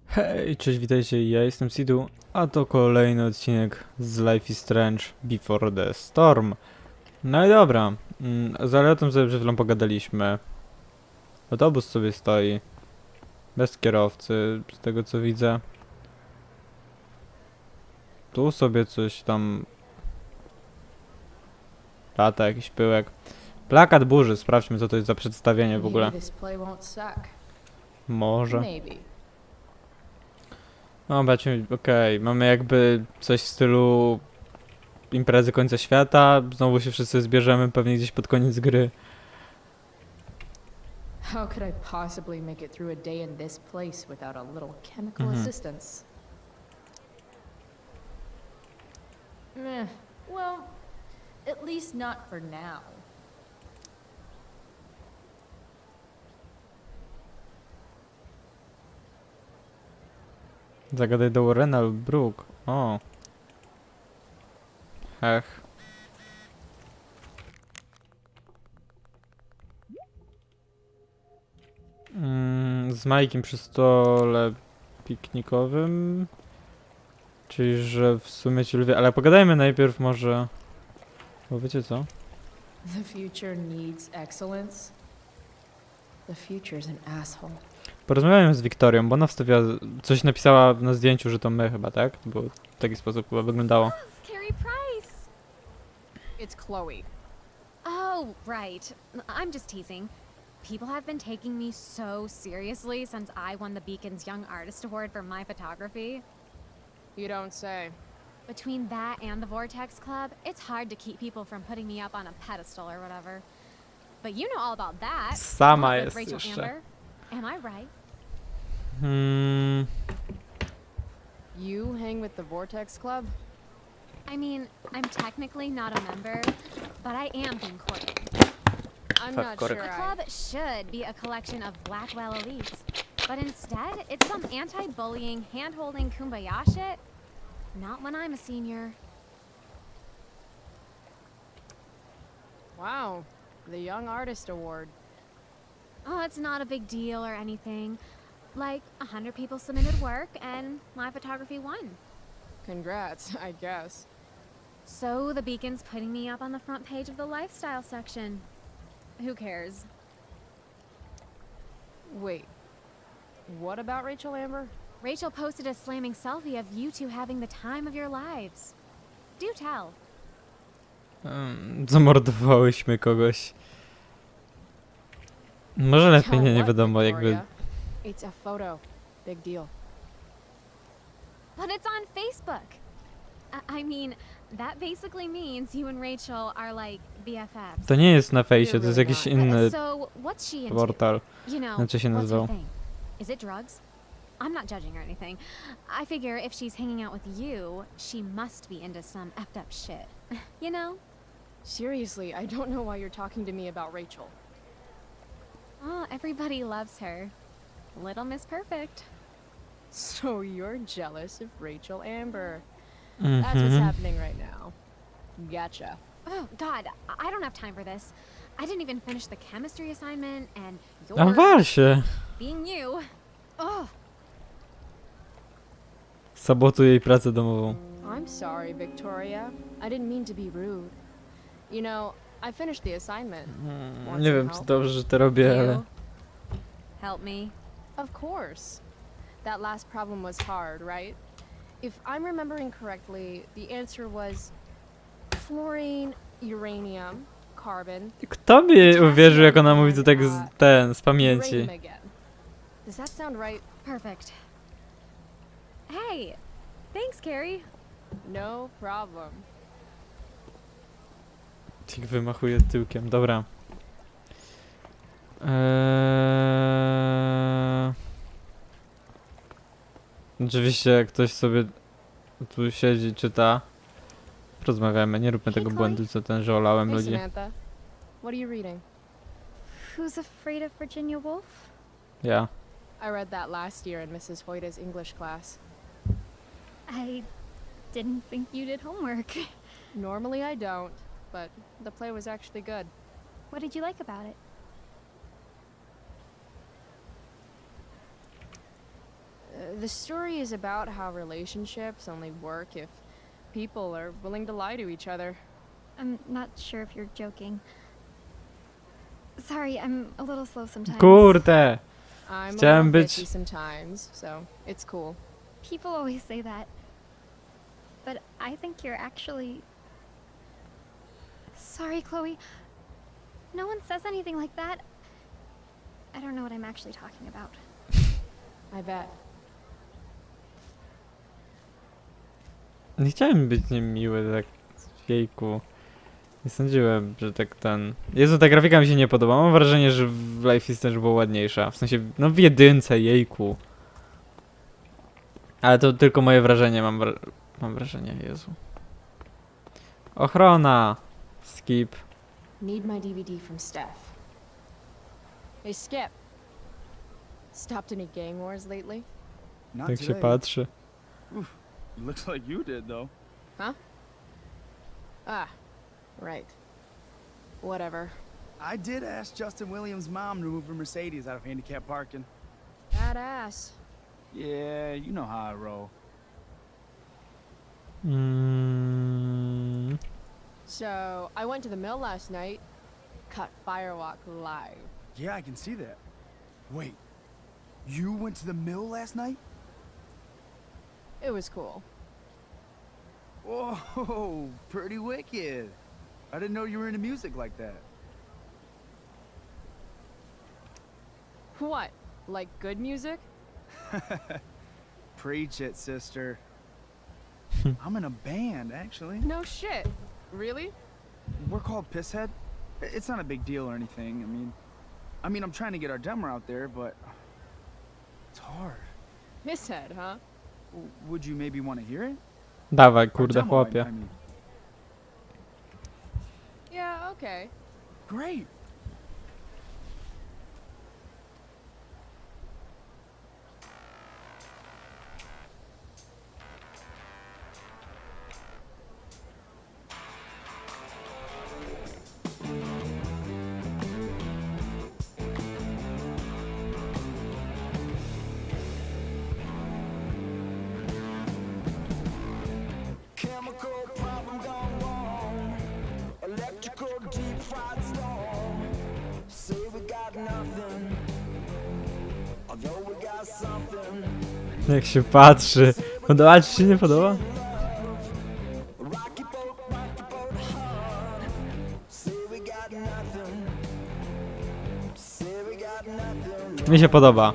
Hej, cześć, witajcie, ja jestem Sidu, a to kolejny odcinek z Life is Strange Before the Storm. No i dobra, za latem sobie przed chwilą pogadaliśmy. Autobus sobie stoi, bez kierowcy, z tego co widzę. Tu sobie coś tam lata, jakiś pyłek. Plakat burzy, sprawdźmy co to jest za przedstawienie w ogóle. Może. No, zobaczmy, okej, mamy jakby coś w stylu imprezy końca świata, znowu się wszyscy zbierzemy pewnie gdzieś pod koniec gry. How could I possibly make it through a day in this place without a little chemical assistance? Well, at least not for now. Zagadaj do Warrena lub Brooke. O. Ech. Z Majkiem przy stole piknikowym. Czyli, że w sumie ci lubię, ale pogadajmy najpierw może... Bo wiecie co? The future needs excellence. The future's an asshole. Porozmawiałem z Wiktorią, bo ona wstawiła... Coś napisała na zdjęciu, że to my chyba, tak? Bo w taki sposób chyba wyglądało. Carrie Price. It's Chloe. Oh, right. I'm just teasing. People have been taking me so seriously since I won the Beacon's Young Artist Award for my photography. You don't say. Between that and the Vortex Club, it's hard to keep people from putting me up on a pedestal or whatever. But you know all about that. Sama What, with jest Rachel jeszcze. Amber? Am I right? You hang with the Vortex Club? I mean, I'm technically not a member, but I am being courted. I'm Fuck, not correct. sure. The club should be a collection of Blackwell elites, but instead, it's some anti-bullying, hand-holding kumbaya shit. Not when I'm a senior. Wow, the Young Artist Award. Oh, it's not a big deal or anything. Like, 100 people submitted work, and my photography won. Congrats, I guess. So the Beacon's putting me up on the front page of the lifestyle section. Who cares? Wait, what about Rachel Amber? Rachel posted a slamming selfie of you two having the time of your lives. Do tell. Zamordowałyśmy kogoś. Może lepiej, Tell nie what, wiadomo, jakby... Victoria? It's a photo. Big deal. But it's on Facebook. I mean, that basically means you and Rachel are like BFFs. To nie jest na fejsie, to jest jakiś inny So, what's she into? portal. You know, Znaczy się what's her nazywał. thing? Is it drugs? I'm not judging or anything. I figure if she's hanging out with you, she must be into some effed up shit. You know? Seriously, I don't know why you're talking to me about Rachel. Oh, everybody loves her. Little Miss Perfect. So you're jealous of Rachel Amber. That's what's happening right now. Gotcha. Oh, God, I don't have time for this. I didn't even finish the chemistry assignment, and A you're wal się! being you. Oh, Sabotuje jej pracę domową. I'm sorry, Victoria. I didn't mean to be rude. You know, I finished the assignment. Want Nie some wiem, czy help? dobrze, że to robię, ale... you. Help me. Of course. That last problem was hard, right? If I'm remembering correctly, the answer was fluorine, uranium, carbon, Kto by uwierzył, jak ona mówi to tak z pamięci? uranium again. Does that sound right? Perfect. Hey, thanks, Carrie. No problem. Tik wymachuje tyłkiem, dobra. Oczywiście, jak ktoś sobie tu siedzi, czyta, rozmawiamy, nie róbmy Hej, tego Chloe. błędu, co ten, że olałem Hey, ludzi. Samantha. What are you reading? Who's afraid of Virginia Woolf? Ja. I read that last year in Mrs. Hoyta's English class. I didn't think you did homework. Normally I don't, but the play was actually good. What did you like about it? The story is about how relationships only work if people are willing to lie to each other. I'm not sure if you're joking. Sorry, I'm a little slow sometimes. Kurde! I'm a Chciałem little być- bitchy sometimes, so it's cool. People always say that. But I think you're actually... Sorry, Chloe. No one says anything like that. I don't know what I'm actually talking about. I bet. Nie chciałem być niemiły, tak. Jejku. Nie sądziłem, że tak ten... Jezu, ta grafika mi się nie podoba. Mam wrażenie, że w Life is Strange była ładniejsza. W sensie, no w jedynce, jejku. Ale to tylko moje wrażenie, mam wrażenie, Jezu. Ochrona! Skip. Need my DVD from Steph. Hey, Skip. Stopped any gang wars lately? Not Tak się today. patrzy. Looks like you did, though. Ah, right. Whatever. I did ask Justin Williams' mom to move her Mercedes out of handicap parking. Badass. Yeah, you know how I roll. So, I went to the mill last night. Cut Firewalk live. Yeah, I can see that. Wait, you went to the mill last night? It was cool. Whoa, pretty wicked. I didn't know you were into music like that. What? Like good music? Preach it, sister. I'm in a band, actually. No shit. Really? We're called Pisshead. It's not a big deal or anything. I mean, I'm trying to get our demo out there, but it's hard. Pisshead, huh? Would you maybe want to hear it? Dawaj, Our kurde, demo, chłopie. I mean. Yeah, okay. Great. Chemical problem gone wrong. Electrical deep fried storm. Say we got nothing. Although we got something. Jak się patrzy. Podoba ci się, nie podoba? Rocky boat hard. Say we got nothing. Say we got nothing. Mi się podoba.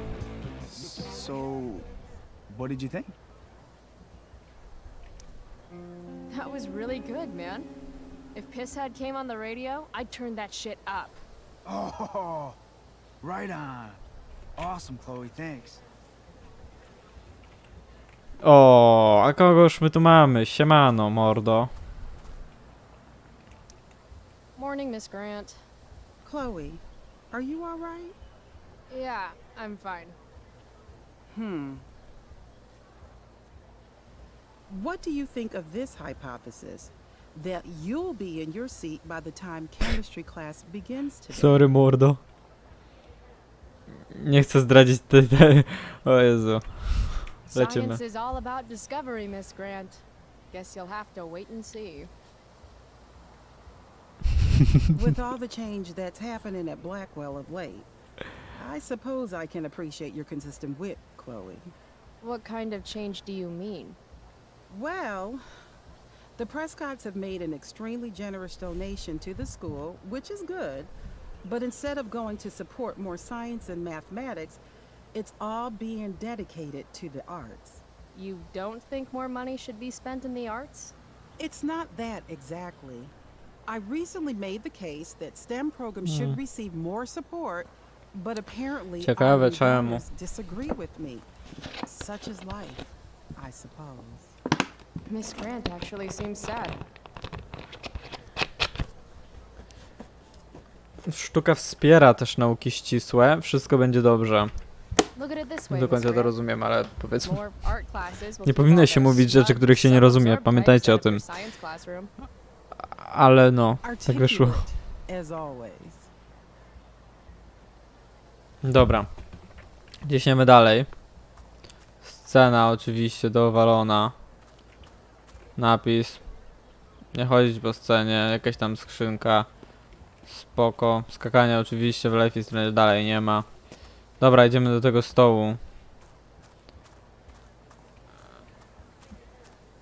So, what did you think? That was really good, man. If Pisshead came on the radio, I'd turn that shit up. Oh, right on. Awesome, Chloe, thanks. O, a kogoż my tu mamy? Siemano, mordo. Morning, Miss Grant. Chloe, are you all right? Yeah, I'm fine. What do you think of this hypothesis? That you'll be in your seat by the time chemistry class begins today. Sorry, mordo. Nie chcę zdradzić te... O Jezu. Lecimy. Science is all about discovery, Miss Grant. Guess you'll have to wait and see. With all the change that's happening at Blackwell of late, I suppose I can appreciate your consistent wit, Chloe. What kind of change do you mean? Well, the Prescotts have made an extremely generous donation to the school, which is good, but instead of going to support more science and mathematics, it's all being dedicated to the arts. You don't think more money should be spent in the arts? It's not that exactly. I recently made the case that STEM programs should receive more support, but apparently Ciekawe our czemu. leaders disagree with me. Such is life, I suppose. Miss Grant actually seems sad. Sztuka wspiera też nauki ścisłe. Wszystko będzie dobrze. Look at it this Nie way, do Miss końca to Grant. rozumiem, ale powiedzmy. More art classes will Nie keep powinno all się those mówić rzeczy, smug, których się nie rozumie. self-absorbed Pamiętajcie o types out of tym. your science classroom. Ale no, tak wyszło. Articulate, as always. Dobra. Ciśniemy dalej. Cena oczywiście dowalona. Napis. Nie chodzić po scenie, jakaś tam skrzynka. Spoko. Skakania oczywiście w Life is Strange dalej nie ma. Dobra, idziemy do tego stołu.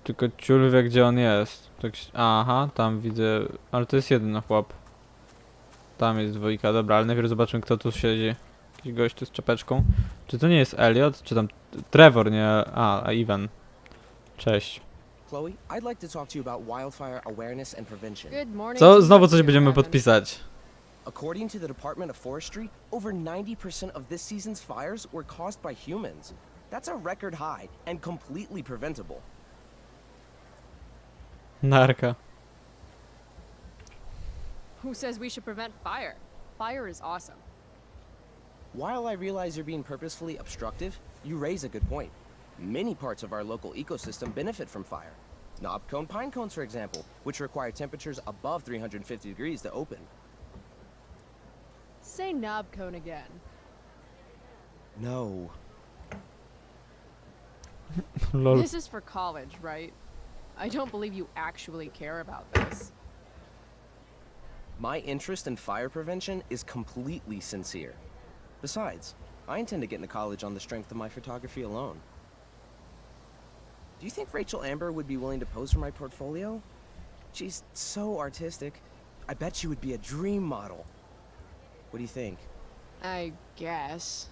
Tylko ciul wie gdzie on jest. Tak, aha, tam widzę. Ale to jest jeden chłop. Tam jest dwójka, dobra, ale najpierw zobaczymy kto tu siedzi. Jakiś gościu z czapeczką. Czy to nie jest Elliot? Czy tam Trevor, nie? A Ivan. Cześć. Chloe, I'd like to talk to you about wildfire awareness and prevention. Good morning. Co? to Znowu you, coś Mr. będziemy Lemon. podpisać. According to the Department of Forestry, over 90% of this season's fires were caused by humans. That's a record high and completely preventable. Narka. Who says we should prevent fire? Fire is awesome. While I realize you're being purposefully obstructive, you raise a good point. Many parts of our local ecosystem benefit from fire. Knobcone pine cones, for example, which require temperatures above 350 degrees to open. Say knob cone again. No. Lol. This is for college, right? I don't believe you actually care about this. My interest in fire prevention is completely sincere. Besides, I intend to get into college on the strength of my photography alone. Do you think Rachel Amber would be willing to pose for my portfolio? She's so artistic. I bet she would be a dream model. What do you think? I guess.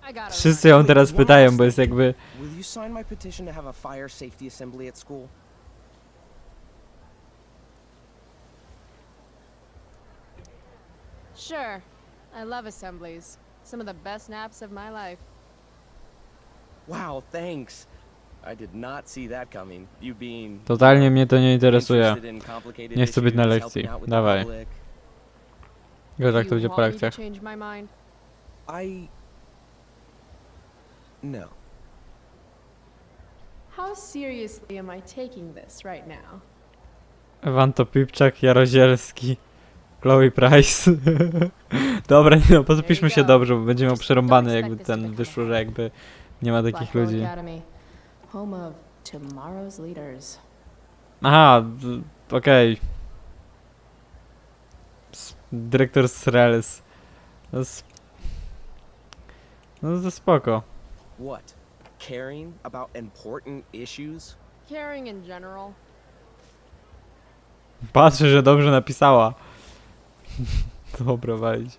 I gotta Wszyscy run. ją teraz pytają, bo jest jakby... Will you sign my petition to have a fire safety assembly at school? Sure. I love assemblies. Some of the best naps of my life. Wow, thanks. I did not see that coming. You being Totalnie mnie to nie interesuje. interested in complicated Nie chcę być na issues, lekcji. helping out with the Dawaj. public. Gorzej jak to You będzie po want me to lekcjach. change my mind? No. How seriously am I taking this right now? Wanto Pipczak, Jarozielski, Chloe Price. Dobra, nie no, podpiszmy się dobrze, bo będzie miał przerąbany jakby ten wyszło, że jakby nie ma takich Blackwell ludzi. Academy, home of tomorrow's leaders. Aha, okej. Dyrektor Srels. No to spoko. What? Caring about important issues? Caring in general. Patrzę, że dobrze napisała. Dobra, wejdź.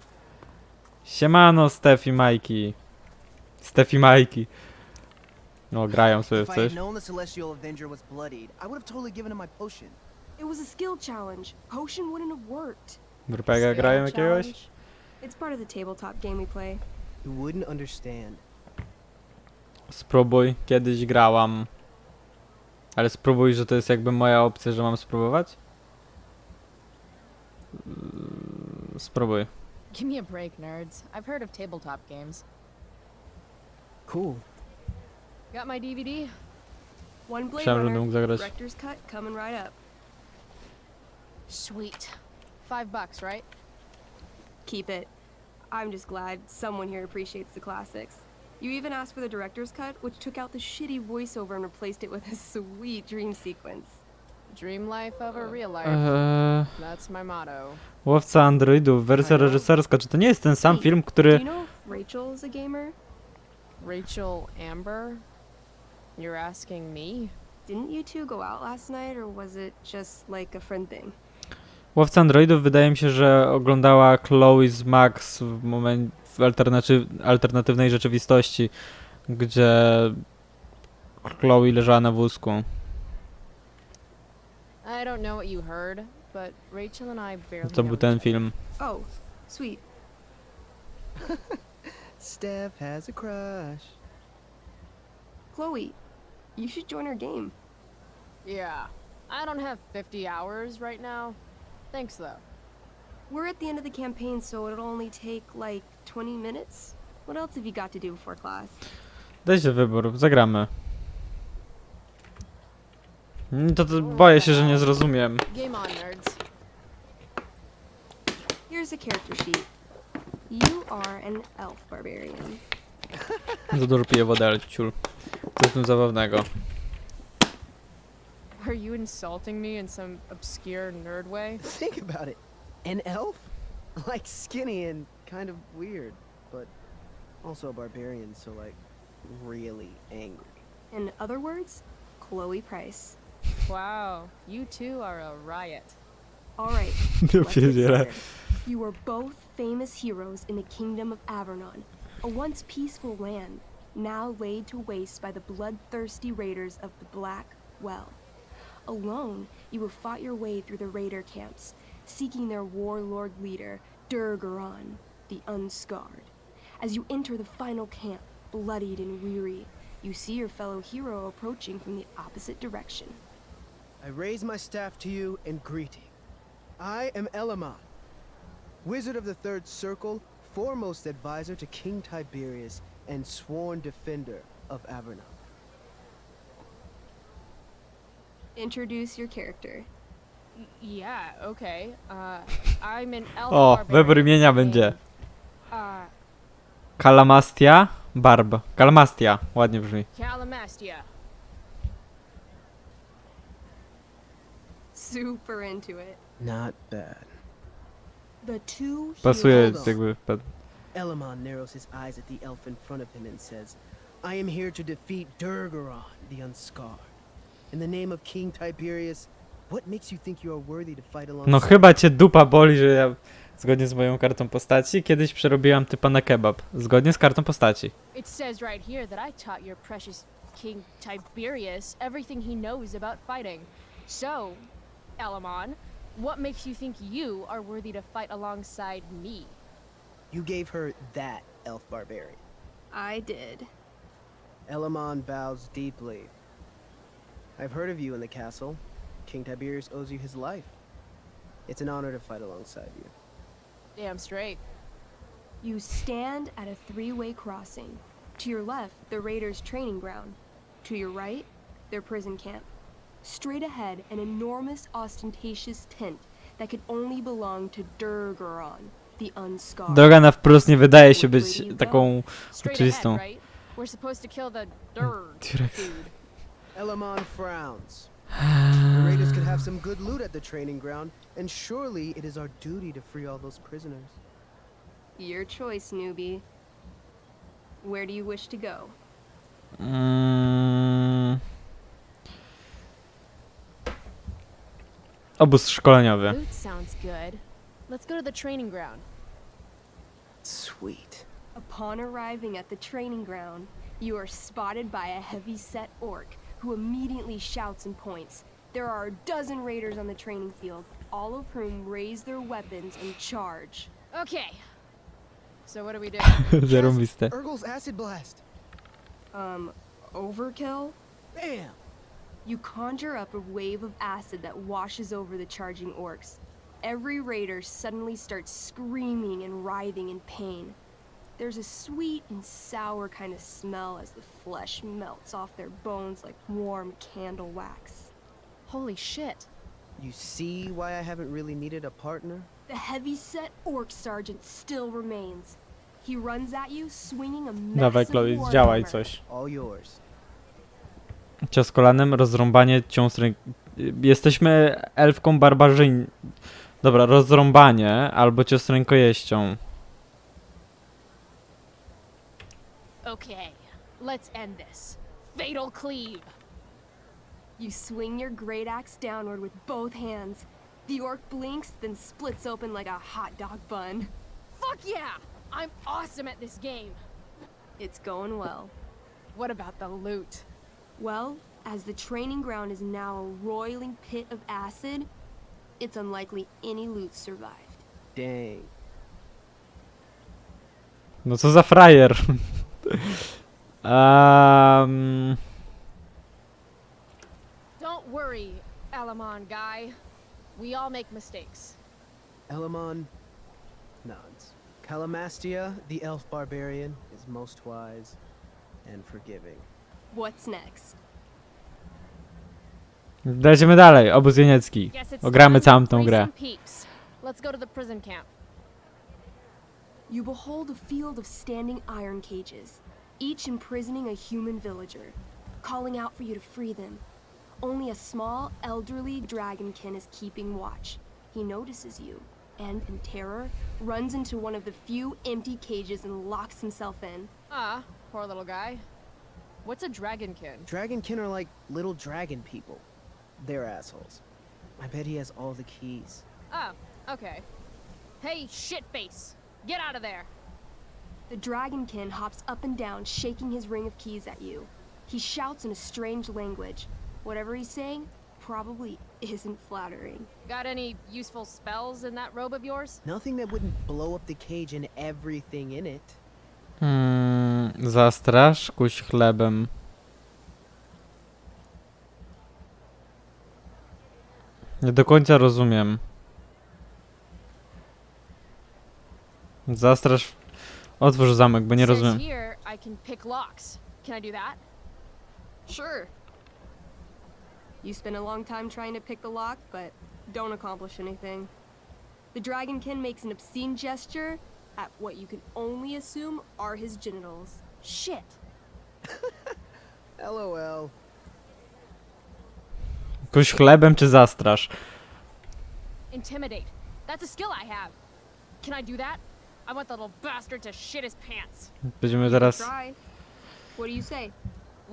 Siemano, Stef i Majki. Stef i Majki. No, grają sobie w If I had coś. known the Celestial Avenger was bloodied, I would have totally given him my potion. It was a skill challenge. Potion wouldn't have worked. W RPG grają jakiegoś? It's part of the tabletop game we play. You wouldn't understand. Spróbuj, kiedyś grałam. Ale spróbuj, że to jest jakby moja opcja, że mam spróbować? Spróbuj. Give me a break, nerds. I've heard of tabletop games. Cool. Got my DVD? One Blade Myślałem, że będę Runner, mógł zagrać. director's cut coming right up. Sweet. $5, right? Keep it. I'm just glad someone here appreciates the classics. You even asked for the director's cut, which took out the shitty voiceover and replaced it with a sweet dream sequence. Dream life over real life. That's my motto. Łowca androidów, wersja reżyserska. Czy to nie jest ten sam film, Do który... you know if Rachel is a gamer? Rachel Amber? You're asking me? Didn't you two go out last night, or was it just like a friend thing? Łowca androidów wydaje mi się, że oglądała Chloe z Max w alternatywnej rzeczywistości, gdzie Chloe leżała na wózku. I don't know what you heard, but Rachel and I barely To był know ten each other. film. Oh, sweet. Steph has a crush. Chloe, you should join our game. Yeah. I don't have 50 hours right now. Thanks, though. We're at the end of the campaign, so it'll only take like 20 minutes. What else have you got to do before class? Dajcie wybór, zagramy. To boję się, że nie zrozumiem. Game on, nerds. Here's a character sheet. You are an elf barbarian. Za dużo piję wodę, ale ciul. Co w tym zabawnego? Are you insulting me in some obscure nerd way? Think about it. An elf? Like skinny and kind of weird, but also a barbarian, so like really angry. In other words, Chloe Price. Wow, you two are a riot. All right, Ja let's get pierdzielę. started. You are both famous heroes in the kingdom of Avernon, a once peaceful land, now laid to waste by the bloodthirsty raiders of the Black Well. Alone, you have fought your way through the raider camps, seeking their warlord leader, Durgaron, the Unscarred. As you enter the final camp, bloodied and weary, you see your fellow hero approaching from the opposite direction. I raise my staff to you in greeting. I am Elamon, Wizard of the Third Circle, foremost advisor to King Tiberius, and sworn defender of Avernon. Introduce your character. Yeah, okay. I'm an elf O, barbarian wybór imienia named, będzie. Uh, Kalamastia? Barb. Kalamastia. Ładnie brzmi. Calamastia. Super into it. Not bad. The two Pasuje heroes. jakby... Elamon narrows his eyes at the elf in front of him and says, I am here to defeat Durgaron, the Unscarred. In the name of King Tiberius, what makes you think you are worthy to fight alongside? No chyba cię dupa boli, że ja zgodnie z moją kartą postaci kiedyś przerobiłam typa na kebab. Zgodnie z kartą postaci. It says right here that I taught your precious King Tiberius everything he knows about fighting. So, Elamon, what makes you think you are worthy to fight alongside me? You gave her that elf barbarian. I did. Elamon bows deeply. I've heard of you in the castle. King Tiberius owes you his life. It's an honor to fight alongside you. Damn straight. You stand at a three-way crossing. To your left, the raiders' training ground. To your right, their prison camp. Straight ahead, an enormous, ostentatious tent that could only belong to Durgaron, the Unscarred. Droga na wprost nie wydaje się być taką Straight oczywistą. ahead, right? We're supposed to kill the Durg Direkt. dude. Elamon frowns. The raiders could have some good loot at the training ground, and surely it is our duty to free all those prisoners. Your choice, newbie. Where do you wish to go? Obóz szkoleniowy. Loot sounds good. Let's go to the training ground. Sweet. Upon arriving at the training ground, you are spotted by a heavy-set orc who immediately shouts and points. There are a dozen raiders on the training field, all of whom raise their weapons and charge. Okay. So what do we do? Zarąbiste. Urgel's acid blast. Overkill? Bam! You conjure up a wave of acid that washes over the charging orcs. Every raider suddenly starts screaming and writhing in pain. There's a sweet and sour kind of smell as the flesh melts off their bones like warm candle wax. Holy shit. You see why I haven't really needed a partner? The heavy-set orc sergeant still remains. He runs at you, swinging a Dawaj, massive Chloe, war działaj hammer. coś. All yours. Cios kolanem, rozrąbanie, cios ręk... Jesteśmy elfką barbarzyń. Dobra, rozrąbanie albo cios rękojeścią. Okay. Let's end this. Fatal cleave. You swing your great axe downward with both hands. The orc blinks, then splits open like a hot dog bun. Fuck yeah! I'm awesome at this game. It's going well. What about the loot? Well, as the training ground is now a roiling pit of acid, it's unlikely any loot survived. Dang. No co za frajer. Don't worry, Elamon guy. We all make mistakes. Elamon nods. Calamastia, the elf barbarian, is most wise and forgiving. What's next? Lecimy dalej, obóz jeniecki. Guess it's Ogramy time to całą tą free grę. some peeps. Let's go to the prison camp. You behold a field of standing iron cages. each imprisoning a human villager, calling out for you to free them. Only a small, elderly dragonkin is keeping watch. He notices you, and in terror, runs into one of the few empty cages and locks himself in. Ah, poor little guy. What's a dragonkin? Dragonkin are like little dragon people. They're assholes. I bet he has all the keys. Oh, okay. Hey, shitface! Get out of there! The dragonkin hops up and down, shaking his ring of keys at you. He shouts in a strange language. Whatever he's saying probably isn't flattering. Got any useful spells in that robe of yours? Nothing that wouldn't blow up the cage and everything in it. Zastrasz, kuś chlebem. Nie do końca rozumiem. Zastrasz. Otwórz zamek, bo nie Says rozumiem. here I can pick locks. Can I do that? Sure. You spend a long time trying to pick the lock, but don't accomplish anything. The dragonkin makes an obscene gesture at what you can only assume are his genitals. Shit! LOL. Kuś chlebem czy zastrasz? Intimidate. That's a skill I have. Can I do that? I want the little bastard to shit his pants. Będziemy teraz... Try. What do you say?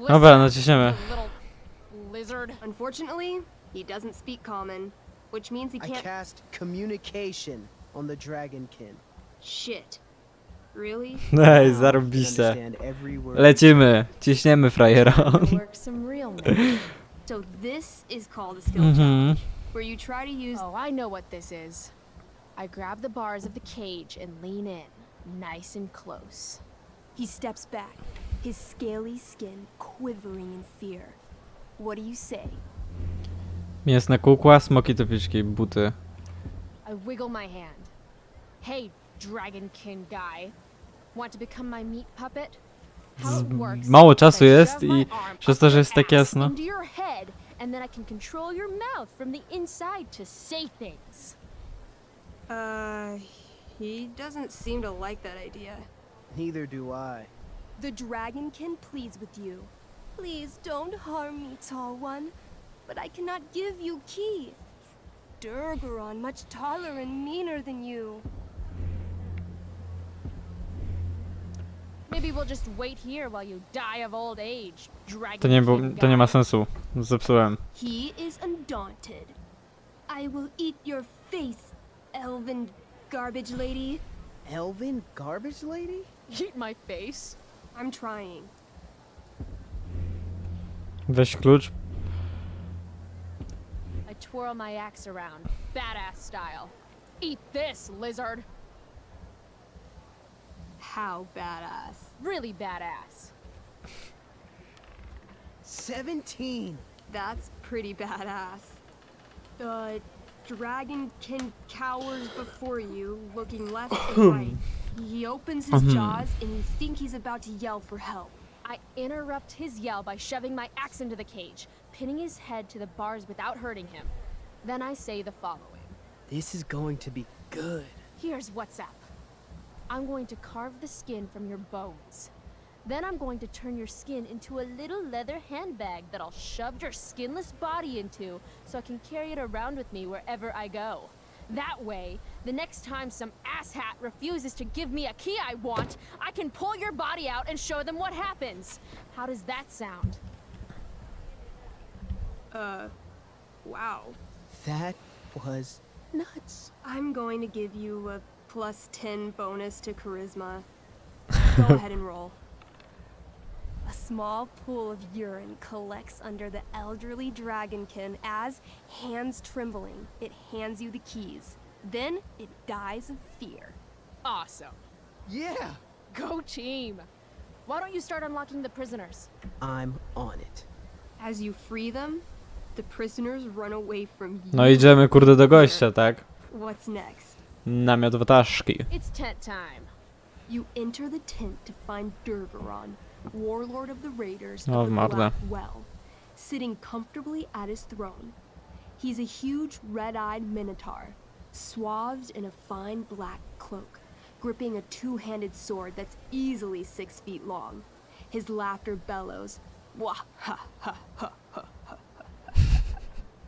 Dobra, naciśniemy. You little lizard. Unfortunately, he doesn't speak common, which means he I can't. cast communication on the dragonkin. Shit. Really? Ej, Now I can zarobiście. understand every word. Lecimy. Ciśniemy frajera. Work some real magic. So this is called a skill challenge, where you try to use. Oh, I know what this is. I grab the bars of the cage and lean in, nice and close. He steps back, his scaly skin quivering in fear. What do you say? Mięsne kukła, smoki topiczki, buty. I wiggle my hand. Hey, dragonkin guy. Want to become my meat puppet? How it works Mało is czasu I jest shove my i arm przez up to, że your jest tak ass jasno. into your head, and then I can control your mouth from the inside to say things. He doesn't seem to like that idea. Neither do I. The dragonkin pleads with you. Please don't harm me, tall one. But I cannot give you key. Durgaron, much taller and meaner than you. Maybe we'll just wait here while you die of old age, To nie ma guy. sensu. Zepsułem. He is undaunted. I will eat your face, elven garbage lady. Elven garbage lady? Eat my face? I'm trying. Weź klucz. I twirl my axe around, badass style. Eat this, lizard! How badass. Really badass. 17! That's pretty badass. The dragonkin cowers before you, looking left and right. He opens his jaws and you think he's about to yell for help. I interrupt his yell by shoving my axe into the cage, pinning his head to the bars without hurting him. Then I say the following. This is going to be good. Here's what's up. I'm going to carve the skin from your bones. Then I'm going to turn your skin into a little leather handbag that I'll shove your skinless body into so I can carry it around with me wherever I go. That way, the next time some asshat refuses to give me a key I want, I can pull your body out and show them what happens. How does that sound? Wow. That was nuts. I'm going to give you a +10 bonus to charisma. Go ahead and roll. A small pool of urine collects under the elderly dragonkin as, hands trembling, it hands you the keys. Then it dies of fear. Awesome. Yeah! Go team. Why don't you start unlocking the prisoners? I'm on it. As you free them, the prisoners run away from you. No idziemy kurde do gościa, tak? What's next? Namiot wataszki. It's tent time. You enter the tent to find Durgaron, warlord of the raiders Oh, of the morda. Black Well, sitting comfortably at his throne. He's a huge red-eyed minotaur, swathed in a fine black cloak, gripping a two-handed sword that's easily 6 feet long. His laughter bellows. Wah ha ha ha ha ha.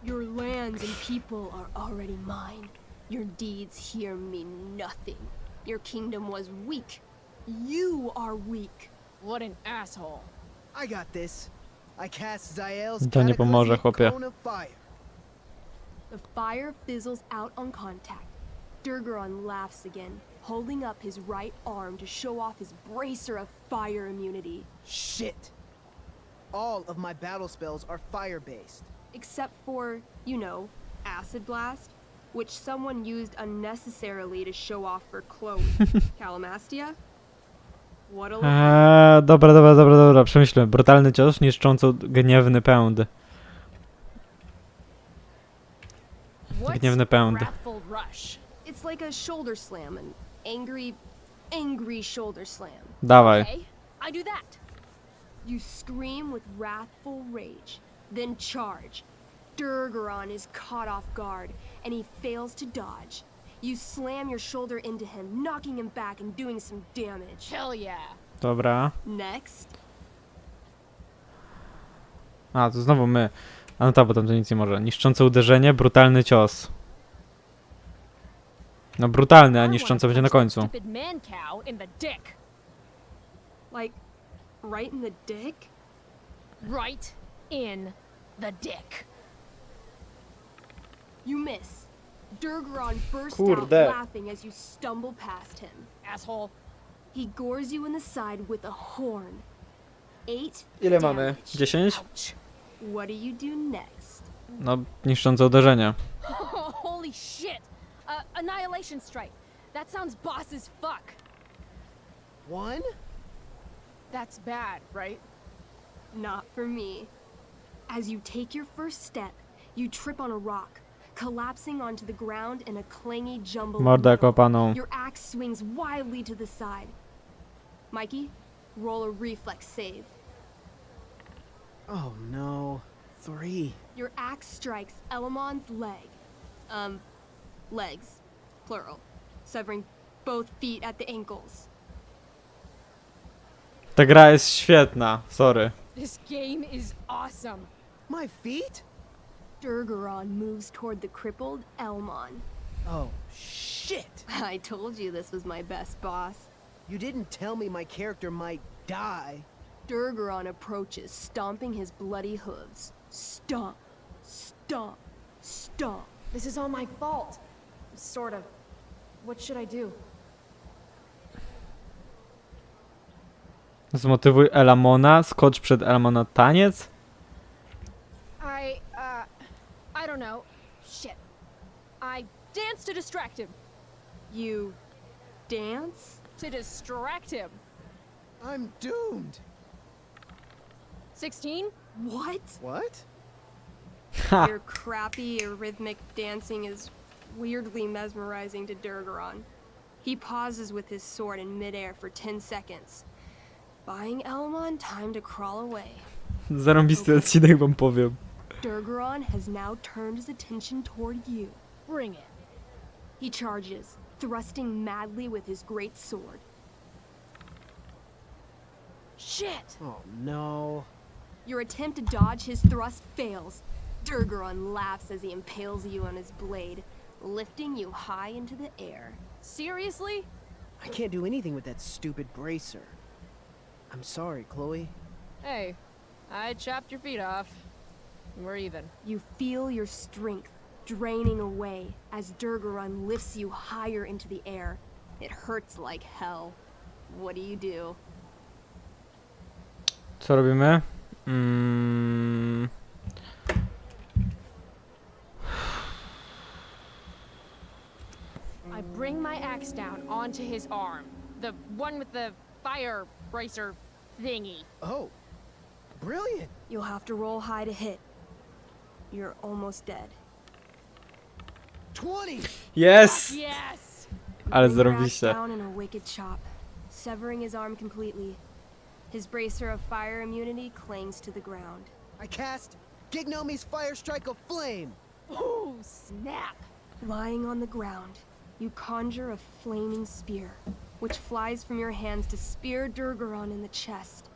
Your lands and people are already mine. Your deeds here mean nothing. Your kingdom was weak. You are weak. What an asshole. I got this. I cast Zael's To nie pomoże, cataclysmic chłopie. cone of fire. The fire fizzles out on contact. Durgaron laughs again, holding up his right arm to show off his bracer of fire immunity. Shit. All of my battle spells are fire-based. Except for, you know, Acid Blast, which someone used unnecessarily to show off for Chloe. Calamastia? What a lie. Dobra, przemyślę. Brutalny cios, niszcząco gniewny pęd. What's Gniewny pęd. wrathful rush? It's like a shoulder slam, an angry shoulder slam. Dawaj. Okay, I do that. You scream with wrathful rage, then charge. Durgaron is caught off guard, and he fails to dodge. You slam your shoulder into him, knocking him back and doing some damage. Hell yeah. Dobra. Next, A, to znowu my. A no tak, bo tam to nic nie może. Niszczące uderzenie, brutalny cios. No brutalny, a I niszczące wanna będzie na punch that końcu. stupid man cow in the dick. like, right in the dick? Right in the dick. You miss. Durgaron bursts Kurde. out laughing as you stumble past him. Asshole. He gores you in the side with a horn. 8 Ile mamy? damage. 10? Ouch. What do you do next? No, niszczące uderzenie. Holy shit. Annihilation strike. That sounds boss as fuck. 1? That's bad, right? Not for me. As you take your first step, you trip on a rock, collapsing onto the ground in a clangy jumble. of Mordę metal. kopaną. Your axe swings wildly to the side. Mikey, roll a reflex save. Oh no. 3. Your axe strikes Elamon's leg. Legs, plural, severing both feet at the ankles. Ta gra jest świetna, sorry. This game is awesome. My feet? Durgaron moves toward the crippled Elmon. Oh, shit. I told you this was my best boss. You didn't tell me my character might die. Durgaron approaches, stomping his bloody hooves. Stomp, stomp, stomp. This is all my fault. Sort of. What should I do? Zmotywuj Elamona, skocz przed Elamona taniec? I don't know. Shit. I dance to distract him. You dance? To distract him. I'm doomed. 16? What? What? Ha! Your crappy, arrhythmic dancing is weirdly mesmerizing to Durgaron. He pauses with his sword in midair for 10 seconds, buying Elmon time to crawl away. Zarąbisty odcinek wam powiem. Durgaron has now turned his attention toward you. Bring it. He charges, thrusting madly with his great sword. Shit. Oh no. Your attempt to dodge his thrust fails. Durgaron laughs as he impales you on his blade, lifting you high into the air. Seriously? I can't do anything with that stupid bracer. I'm sorry, Chloe. Hey, I chopped your feet off. We're even. You feel your strength draining away as Durgaron lifts you higher into the air. It hurts like hell. What do you do? Co robimy? I bring my axe down onto his arm. The one with the fire bracer thingy. Oh. Brilliant. You'll have to roll high to hit. You're almost dead. 20. Yes! Yes! Ale Bring your axe zarobiście. down in a wicked chop, severing his arm completely. His bracer of fire immunity clings to the ground. I cast Gignomi's Fire Strike of Flame. Ooh, snap! Lying on the ground, you conjure a flaming spear, which flies from your hands to spear Durgaron in the chest.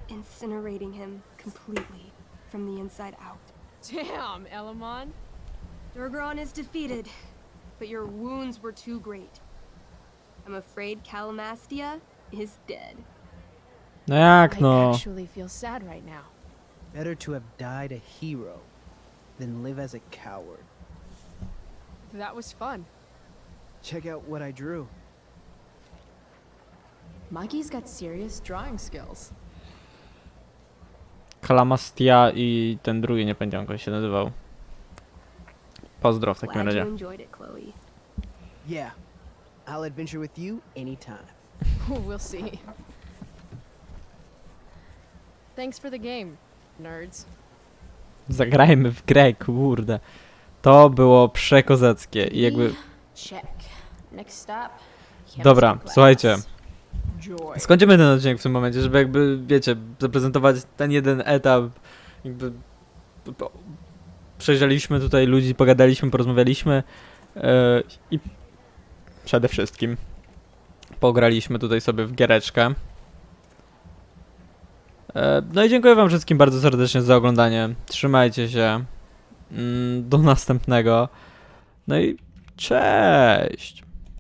incinerating him completely from the inside out. Damn, Elamon. Durgaron is defeated, but your wounds were too great. I'm afraid Calamastia is dead. No jak I no? actually feel sad right now. Better to have died a hero than live as a coward. That was fun. Check out what I drew. Mikey's got serious drawing skills. Kalamastia i ten drugi, nie pamiętam jak on się nazywał. Pozdro w takim Glad you razie. enjoyed it, Chloe. Yeah, I'll adventure with you anytime. We'll see. Thanks for the game, nerds. Zagrajmy w grę, kurde. To było przekozackie i jakby... Check. Next stop. Dobra, chemistry class. słuchajcie. Joy. Skończymy ten odcinek w tym momencie, żeby jakby, wiecie, zaprezentować ten jeden etap. Jakby... Przejrzeliśmy tutaj ludzi, pogadaliśmy, porozmawialiśmy i przede wszystkim pograliśmy tutaj sobie w giereczkę. No i dziękuję wam wszystkim bardzo serdecznie za oglądanie. Trzymajcie się. Do następnego. No i cześć!